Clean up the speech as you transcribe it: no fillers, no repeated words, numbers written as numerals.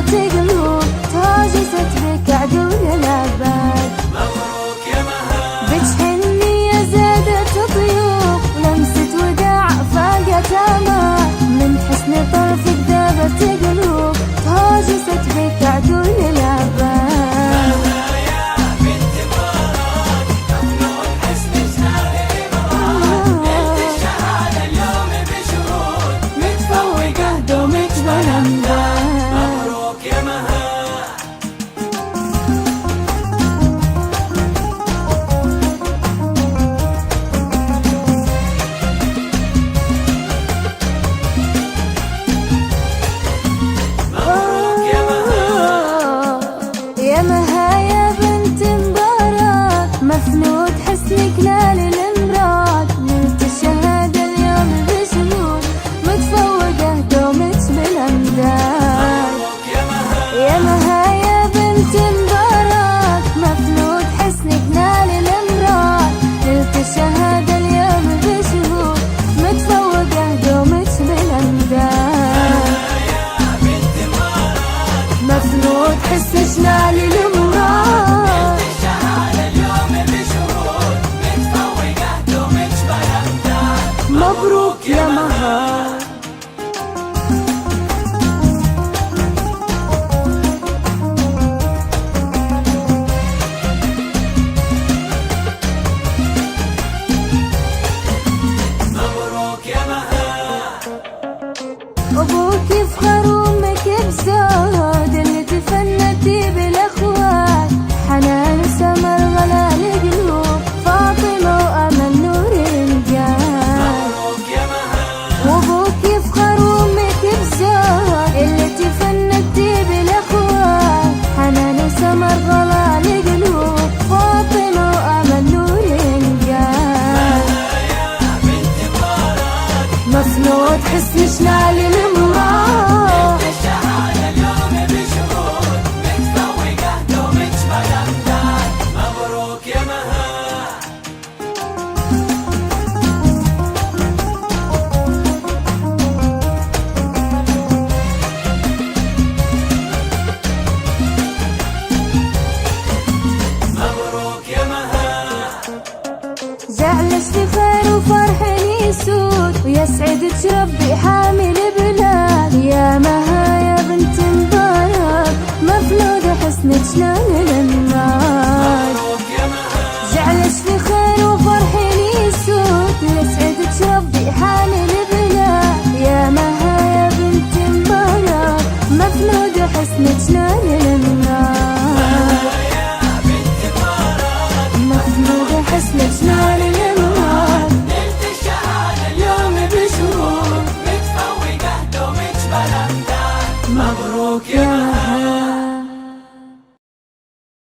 ذهبت قلوب، تهاجست بك عدو للعباد. مبروك يا مها، بك حنية زادت طيوب، لمسة وداع فاقت آمال، من حسن طرفك ذهبت قلوب، تهاجست بك عدو للعباد. مبروك يا مها. يا مها يا بنت مبارك، مفنود حسنك نال الامراض، نلت الشهادة اليوم بشهود، متفوقة دومك بالامداد. يا مها يا بنت مبارك، مفنود حسنك نال الامراض، نلت الشهادة اليوم بشهود، متفوقة دومك بالامداد. مفنود حسك نال الامراض، الشهادة اليوم بشهود، متفوقة دومك بالأمداد. مبروك يا مها. مبروك يا مها. أبوك يفخر وأمك بزود، اللي تفنتي بالأخوات، حنان وسمر غلا القلوب، فاطمة وأمل نور الرجال. مبروك يا مها. وأبوك يفخر وأمك بزود، اللي تفنتي بالأخوات، حنان وسمر غلا القلوب، فاطمة وأمل نور الرجال. مفنود حسنك نال الامراض، الشهادة اليوم بشهود، متفوقة دومك بالأمداد. مبروك يا مها. مبروك يا مها. جعل افتخار وفرح يسود، ويسعدك ربي حامل بلاد. يا مها يا بنت مبارك، مفنود حسنك نال الامراض.